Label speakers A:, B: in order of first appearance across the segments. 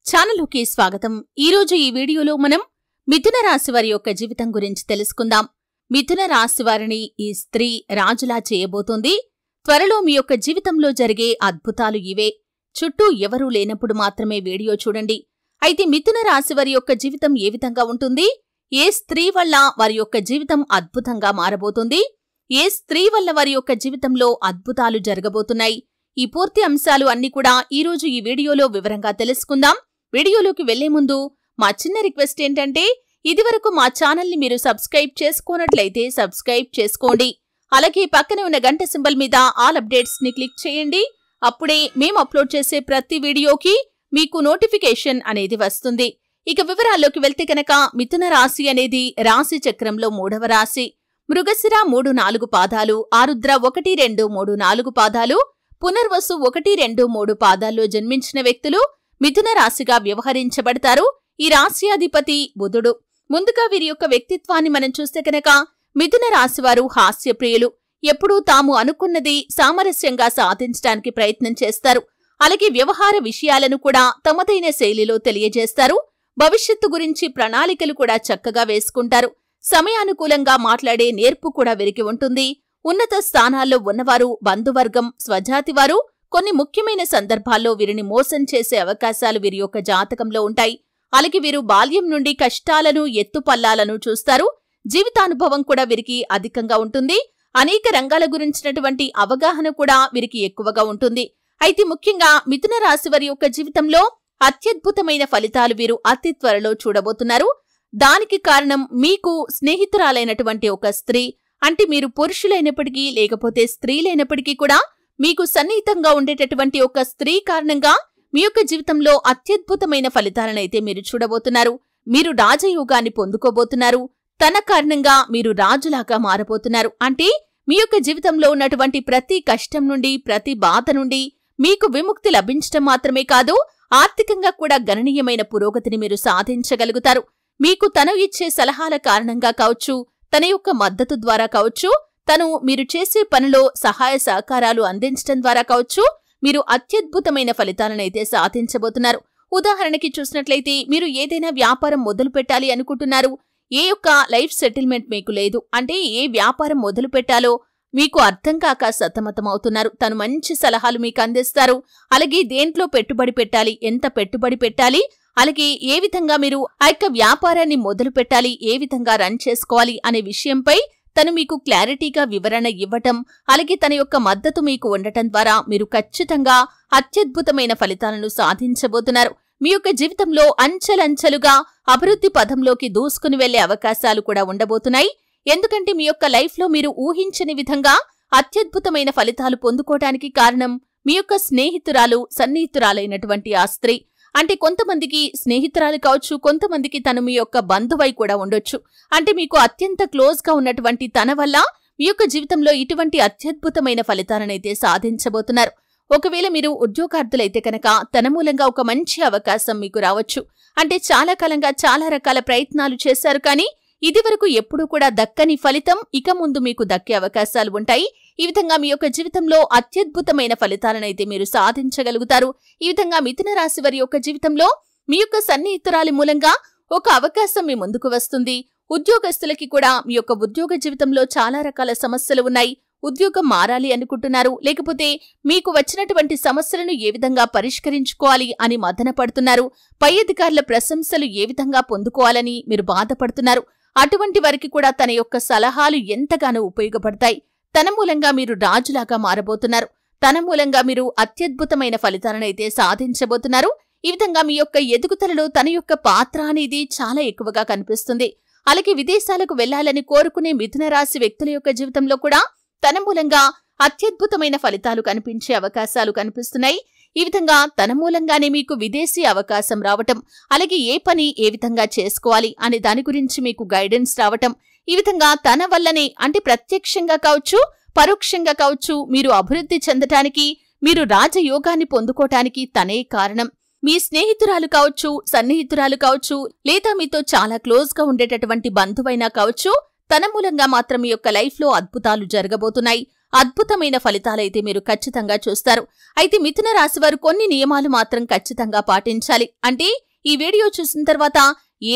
A: ఛానలుకి స్వాగతం। ఈ రోజు ఈ వీడియోలో మనం మిథున రాశి వారి యొక్క జీవితం గురించి తెలుసుకుందాం। మిథున రాశి వారిని ఈ స్త్రీ రాజులా చేయబోతోంది। త్వరలో మీ యొక్క జీవితంలో జరిగే అద్భుతాలు ఇవే। చుట్టూ ఎవరూ లేనప్పుడు మాత్రమే వీడియో చూడండి। అయితే మిథున రాశి వారి యొక్క జీవితం ఏ విధంగా ఉంటుంది? ఏ స్త్రీ వల్ల వారి యొక్క జీవితం అద్భుతంగా మారబోతుంది? ఏ స్త్రీ వల్ల వారి యొక్క జీవితంలో అద్భుతాలు జరగబోతున్నాయి? ఈ పూర్తి అంశాలు అన్ని కూడా ఈరోజు ఈ వీడియోలో వివరంగా తెలుసుకుందాం। వీడియోలోకి వెళ్లే ముందు మా చిన్న రిక్వెస్ట్ ఏంటంటే ఇదివరకు మా ఛానల్ని మీరు సబ్స్క్రైబ్ చేసుకోనట్లయితే సబ్స్క్రైబ్ చేసుకోండి। అలాగే పక్కనే ఉన్న గంట సింబల్ మీద ఆల్ అప్డేట్స్ ని క్లిక్ చేయండి। అప్పుడే మేము అప్లోడ్ చేసే ప్రతి వీడియోకి మీకు నోటిఫికేషన్ అనేది వస్తుంది। ఇక వివరాల్లోకి వెళ్తే కనుక మిథున రాశి అనేది రాశి చక్రంలో 3వ రాశి। మృగశిర 3-4 పాదాలు, ఆరుద్ర 1-2-3-4 పాదాలు, పునర్వసు 1-2-3 పాదాల్లో జన్మించిన వ్యక్తులు మిథున రాశిగా వ్యవహరించబడతారు। ఈ రాశి అధిపతి బుధుడు। ముందుగా వీరి యొక్క వ్యక్తిత్వాన్ని మనం చూస్తే కనుక మిథున రాశివారు హాస్యప్రియులు। ఎప్పుడూ తాము అనుకున్నది సామరస్యంగా సాధించడానికి ప్రయత్నం చేస్తారు। అలాగే వ్యవహార విషయాలను కూడా తమదైన శైలిలో తెలియజేస్తారు। భవిష్యత్తు గురించి ప్రణాళికలు కూడా చక్కగా వేసుకుంటారు। సమయానుకూలంగా మాట్లాడే నేర్పు కూడా వీరికి ఉంటుంది। ఉన్నత స్థానాల్లో ఉన్నవారు, బంధువర్గం, స్వజాతివారు కొన్ని ముఖ్యమైన సందర్భాల్లో వీరిని మోసం చేసే అవకాశాలు వీరి యొక్క జాతకంలో ఉంటాయి। అలాగే వీరు బాల్యం నుండి కష్టాలను, ఎత్తుపల్లాలను చూస్తారు। జీవితానుభవం కూడా వీరికి అధికంగా ఉంటుంది। అనేక రంగాల గురించినటువంటి అవగాహన కూడా వీరికి ఎక్కువగా ఉంటుంది। అయితే ముఖ్యంగా మిథున రాశి వారి యొక్క జీవితంలో అత్యద్భుతమైన ఫలితాలు వీరు అతి త్వరలో చూడబోతున్నారు। దానికి కారణం మీకు స్నేహితురాలైనటువంటి ఒక స్త్రీ, అంటే మీరు పురుషులైనప్పటికీ లేకపోతే స్త్రీలైనప్పటికీ కూడా మీకు సన్నిహితంగా ఉండేటటువంటి ఒక స్త్రీ కారణంగా మీ యొక్క జీవితంలో అత్యద్భుతమైన ఫలితాలనైతే మీరు చూడబోతున్నారు। మీరు రాజయోగాన్ని పొందుకోబోతున్నారు। తన కారణంగా మీరు రాజులాగా మారబోతున్నారు। అంటే మీ యొక్క జీవితంలో ఉన్నటువంటి ప్రతి కష్టం నుండి, ప్రతి బాధ నుండి మీకు విముక్తి లభించడం మాత్రమే కాదు, ఆర్థికంగా కూడా గణనీయమైన పురోగతిని మీరు సాధించగలుగుతారు। మీకు తను ఇచ్చే సలహాల కారణంగా కావచ్చు, తన యొక్క మద్దతు ద్వారా కావచ్చు, తను మీరు చేసే పనిలో సహాయ సహకారాలు అందించడం ద్వారా కావచ్చు, మీరు అత్యద్భుతమైన ఫలితాలనైతే సాధించబోతున్నారు। ఉదాహరణకి చూసినట్లయితే మీరు ఏదైనా వ్యాపారం మొదలు పెట్టాలి అనుకుంటున్నారు। ఏ యొక్క లైఫ్ సెటిల్మెంట్ మీకు లేదు, అంటే ఏ వ్యాపారం మొదలు పెట్టాలో మీకు అర్థం కాక సతమతమవుతున్నారు। తను మంచి సలహాలు మీకు అందిస్తారు। అలాగే దేంట్లో పెట్టుబడి పెట్టాలి, ఎంత పెట్టుబడి పెట్టాలి, అలాగే ఏ విధంగా మీరు ఆ యొక్క వ్యాపారాన్ని మొదలు పెట్టాలి, ఏ విధంగా రన్ చేసుకోవాలి అనే విషయంపై తను మీకు క్లారిటీగా వివరణ ఇవ్వటం, అలాగే తన యొక్క మద్దతు మీకు ఉండటం ద్వారా మీరు ఖచ్చితంగా అత్యద్భుతమైన ఫలితాలను సాధించబోతున్నారు। మీ యొక్క జీవితంలో అంచెలంచెలుగా అభివృద్ధి పథంలోకి దూసుకుని వెళ్లే అవకాశాలు కూడా ఉండబోతున్నాయి। ఎందుకంటే మీ యొక్క లైఫ్లో మీరు ఊహించని విధంగా అత్యద్భుతమైన ఫలితాలు పొందుకోవడానికి కారణం మీ యొక్క స్నేహితురాలు, సన్నిహితురాలైనటువంటి ఆ స్త్రీ। అంటే కొంతమందికి స్నేహితురాలు కావచ్చు, కొంతమందికి తను మీ యొక్క బంధువై కూడా ఉండొచ్చు। అంటే మీకు అత్యంత క్లోజ్ గా ఉన్నటువంటి తన వల్ల మీ యొక్క జీవితంలో ఇటువంటి అత్యద్భుతమైన ఫలితాలనైతే సాధించబోతున్నారు। ఒకవేళ మీరు ఉద్యోగార్థులైతే కనుక తన మూలంగా ఒక మంచి అవకాశం మీకు రావచ్చు। అంటే చాలా కాలంగా చాలా రకాల ప్రయత్నాలు చేశారు, కానీ ఇదివరకు ఎప్పుడూ కూడా దక్కని ఫలితం ఇక ముందు మీకు దక్కే అవకాశాలు ఉంటాయి। ఈ విధంగా మీ యొక్క జీవితంలో అత్యద్భుతమైన ఫలితాలనైతే మీరు సాధించగలుగుతారు। ఈ విధంగా మిథున రాశి వారి యొక్క జీవితంలో మీ యొక్క సన్నిహితురాలి మూలంగా ఒక అవకాశం మీ ముందుకు వస్తుంది। ఉద్యోగస్తులకి కూడా మీ యొక్క ఉద్యోగ జీవితంలో చాలా రకాల సమస్యలు ఉన్నాయి। ఉద్యోగం మారాలి అనుకుంటున్నారు, లేకపోతే మీకు వచ్చినటువంటి సమస్యలను ఏ విధంగా పరిష్కరించుకోవాలి అని మదన పడుతున్నారు। పై అధికారుల ప్రశంసలు ఏ విధంగా పొందుకోవాలని మీరు బాధపడుతున్నారు। అటువంటి వారికి కూడా తన యొక్క సలహాలు ఎంతగానో ఉపయోగపడతాయి। తన మూలంగా మీరు రాజులాగా మారబోతున్నారు। తన మూలంగా మీరు అత్యద్భుతమైన ఫలితాలనైతే సాధించబోతున్నారు। ఈ విధంగా మీ యొక్క ఎదుగుదలలో తన యొక్క పాత్ర అనేది చాలా ఎక్కువగా కనిపిస్తుంది। అలాగే విదేశాలకు వెళ్లాలని కోరుకునే మిథున రాశి వ్యక్తుల యొక్క జీవితంలో కూడా తన మూలంగా అత్యద్భుతమైన ఫలితాలు కనిపించే అవకాశాలు కనిపిస్తున్నాయి। ఈ విధంగా తన మూలంగానే మీకు విదేశీ అవకాశం రావటం, అలాగే ఏ పని ఏ విధంగా చేసుకోవాలి అనే దాని గురించి మీకు గైడెన్స్ రావటం, ఈ విధంగా తన వల్లనే, అంటే ప్రత్యక్షంగా కావచ్చు, పరోక్షంగా కావచ్చు, మీరు అభివృద్ధి చెందటానికి, మీరు రాజయోగాన్ని పొందుకోవటానికి తనే కారణం। మీ స్నేహితురాలు కావచ్చు, సన్నిహితురాలు కావచ్చు, లేదా మీతో చాలా క్లోజ్ గా ఉండేటటువంటి బంధువైనా కావచ్చు, తన మూలంగా మాత్రం మీ యొక్క లైఫ్లో అద్భుతాలు జరగబోతున్నాయి। అద్భుతమైన ఫలితాలైతే మీరు ఖచ్చితంగా చూస్తారు. అయితే మిథున రాశి వారు కొన్ని నియమాలు మాత్రం ఖచ్చితంగా పాటించాలి. అంటే ఈ వీడియో చూసిన తర్వాత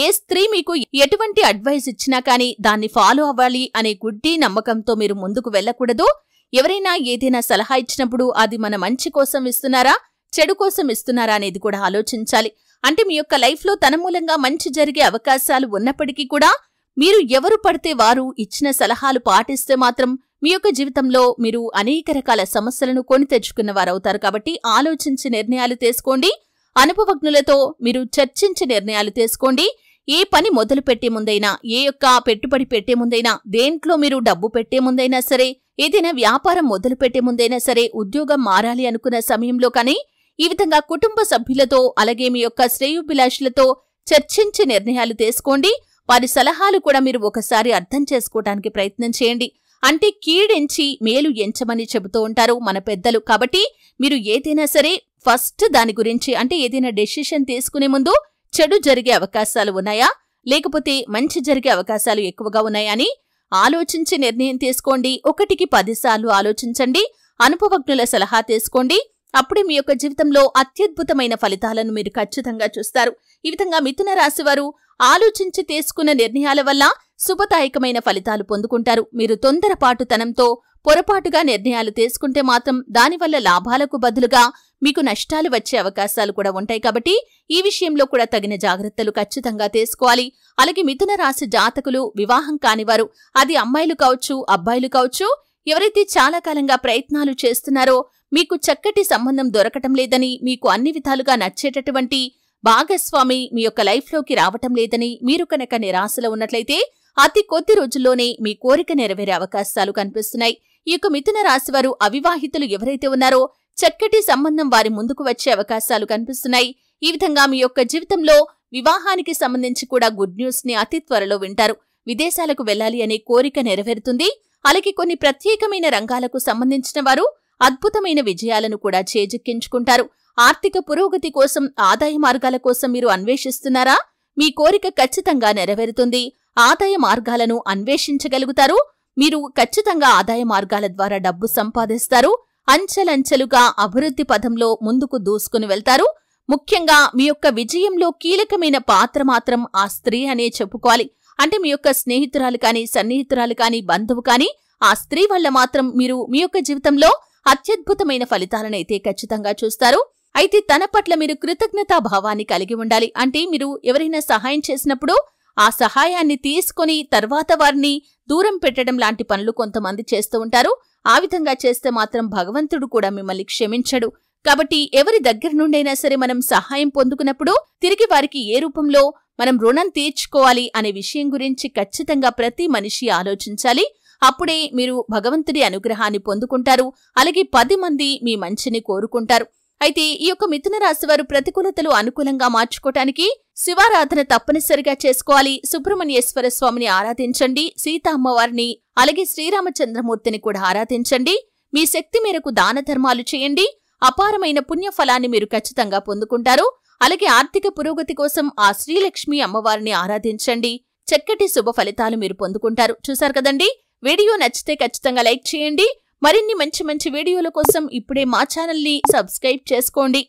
A: ఏ స్త్రీ మీకు ఎటువంటి అడ్వైస్ ఇచ్చినా కానీ దాన్ని ఫాలో అవ్వాలి అనే గుడ్డి నమ్మకంతో మీరు ముందుకు వెళ్ళకూడదు. ఎవరైనా ఏదైనా సలహా ఇచ్చినప్పుడు అది మన మంచి కోసం ఇస్తున్నారా, చెడు కోసం ఇస్తున్నారా అనేది కూడా ఆలోచించాలి. అంటే మీ యొక్క లైఫ్లో తన మూలంగా మంచి జరిగే అవకాశాలు ఉన్నప్పటికీ కూడా మీరు ఎవరు పడితే వారు ఇచ్చిన సలహాలు పాటిస్తే మాత్రం మీ యొక్క జీవితంలో మీరు అనేక రకాల సమస్యలను కొని తెచ్చుకున్న వారవుతారు. కాబట్టి ఆలోచించి నిర్ణయాలు తీసుకోండి. అనుభవజ్ఞులతో మీరు చర్చించి నిర్ణయాలు తీసుకోండి. ఏ పని మొదలు పెట్టే ముందైనా, ఏ యొక్క పెట్టుబడి పెట్టే ముందైనా, దేంట్లో మీరు డబ్బు పెట్టే ముందైనా సరే, ఏదైనా వ్యాపారం మొదలు పెట్టే ముందైనా సరే, ఉద్యోగం మారాలి అనుకున్న సమయంలో కానీ ఈ విధంగా కుటుంబ సభ్యులతో అలాగే మీ యొక్క శ్రేయోభిలాషులతో చర్చించి నిర్ణయాలు తీసుకోండి. వారి సలహాలు కూడా మీరు ఒకసారి అర్థం చేసుకోవడానికి ప్రయత్నం చేయండి. అంటే కీడించి మేలు ఎంచమని చెబుతూ ఉంటారు మన పెద్దలు. కాబట్టి మీరు ఏదైనా సరే ఫస్ట్ దాని గురించి, అంటే ఏదైనా డెసిషన్ తీసుకునే ముందు చెడు జరిగే అవకాశాలు ఉన్నాయా లేకపోతే మంచి జరిగే అవకాశాలు ఎక్కువగా ఉన్నాయా అని ఆలోచించి నిర్ణయం తీసుకోండి. 1కి 10 సార్లు ఆలోచించండి. అనుభవజ్ఞుల సలహా తీసుకోండి. అప్పుడే మీ యొక్క జీవితంలో అత్యద్భుతమైన ఫలితాలను మీరు ఖచ్చితంగా చూస్తారు. ఈ విధంగా మిథున రాశి వారు ఆలోచించి తీసుకున్న నిర్ణయాల వల్ల శుభదాయకమైన ఫలితాలు పొందుకుంటారు. మీరు తొందరపాటుతనంతో పొరపాటుగా నిర్ణయాలు తీసుకుంటే మాత్రం దానివల్ల లాభాలకు బదులుగా మీకు నష్టాలు వచ్చే అవకాశాలు కూడా ఉంటాయి. కాబట్టి ఈ విషయంలో కూడా తగిన జాగ్రత్తలు ఖచ్చితంగా తీసుకోవాలి. అలాగే మిథున రాశి జాతకులు వివాహం కానివారు, అది అమ్మాయిలు కావచ్చు అబ్బాయిలు కావచ్చు, ఎవరైతే చాలా కాలంగా ప్రయత్నాలు చేస్తున్నారో మీకు చక్కటి సంబంధం దొరకటం లేదని, మీకు అన్ని విధాలుగా నచ్చేటటువంటి భాగస్వామి మీ యొక్క లైఫ్లోకి రావటం లేదని మీరు కనుక నిరాశలో ఉన్నట్లయితే అతి కొద్ది రోజుల్లోనే మీ కోరిక నెరవేరే అవకాశాలు కనిపిస్తున్నాయి. ఈ యొక్క మిథున రాశి వారు అవివాహితులు ఎవరైతే ఉన్నారో చక్కటి సంబంధం వారి ముందుకు వచ్చే అవకాశాలు కనిపిస్తున్నాయి. ఈ విధంగా మీ యొక్క జీవితంలో వివాహానికి సంబంధించి కూడా గుడ్ న్యూస్ ని అతి త్వరలో వింటారు. విదేశాలకు వెళ్లాలి అనే కోరిక నెరవేరుతుంది. అలాగే కొన్ని ప్రత్యేకమైన రంగాలకు సంబంధించిన వారు అద్భుతమైన విజయాలను కూడా చేజిక్కించుకుంటారు. ఆర్థిక పురోగతి కోసం, ఆదాయ మార్గాల కోసం మీరు అన్వేషిస్తున్నారా? మీ కోరిక ఖచ్చితంగా నెరవేరుతుంది. ఆదాయ మార్గాలను అన్వేషించగలుగుతారు. మీరు ఖచ్చితంగా ఆదాయ మార్గాల ద్వారా డబ్బు సంపాదిస్తారు. అంచెలంచెలుగా అభివృద్ధి పథంలో ముందుకు దూసుకుని వెళ్తారు. ముఖ్యంగా మీ యొక్క విజయంలో కీలకమైన పాత్ర మాత్రం ఆ స్త్రీ అనే చెప్పుకోవాలి. అంటే మీ యొక్క స్నేహితురాలు కానీ, సన్నిహితురాలు కానీ, బంధువు కానీ, ఆ స్త్రీ వల్ల మాత్రం మీరు మీ యొక్క జీవితంలో అత్యద్భుతమైన ఫలితాలనైతే ఖచ్చితంగా చూస్తారు. అయితే తన పట్ల మీరు కృతజ్ఞతా భావాన్ని కలిగి ఉండాలి. అంటే మీరు ఎవరైనా సహాయం చేసినప్పుడు ఆ సహాయాన్ని తీసుకుని తర్వాత వారిని దూరం పెట్టడం లాంటి పనులు కొంతమంది చేస్తూ ఉంటారు. ఆ విధంగా చేస్తే మాత్రం భగవంతుడు కూడా మిమ్మల్ని క్షమించడు. కాబట్టి ఎవరి దగ్గర నుండైనా సరే మనం సహాయం పొందుకున్నప్పుడు తిరిగి వారికి ఏ రూపంలో మనం రుణం తీర్చుకోవాలి అనే విషయం గురించి ఖచ్చితంగా ప్రతి మనిషి ఆలోచించాలి. అప్పుడే మీరు భగవంతుడి అనుగ్రహాన్ని పొందుకుంటారు. అలాగే 10 మంది మీ మంచిని కోరుకుంటారు. అయితే ఈ యొక్క మిథున రాశి వారు ప్రతికూలతలు అనుకూలంగా మార్చుకోవటానికి శివారాధన తప్పనిసరిగా చేసుకోవాలి. సుబ్రహ్మణ్యేశ్వర స్వామిని ఆరాధించండి. సీతా అమ్మవారిని అలాగే శ్రీరామచంద్రమూర్తిని కూడా ఆరాధించండి. మీ శక్తి మేరకు దాన ధర్మాలు చేయండి. అపారమైన పుణ్యఫలాన్ని మీరు ఖచ్చితంగా పొందుకుంటారు. అలాగే ఆర్థిక పురోగతి కోసం ఆ శ్రీలక్ష్మి అమ్మవారిని ఆరాధించండి. చక్కటి శుభ ఫలితాలు మీరు పొందుకుంటారు. చూశారు కదండి. వీడియో నచ్చితే ఖచ్చితంగా లైక్ చేయండి. మరిన్ని మంచి మంచి వీడియోల కోసం ఇప్పుడే మా ఛానల్ని సబ్స్క్రైబ్ చేసుకోండి.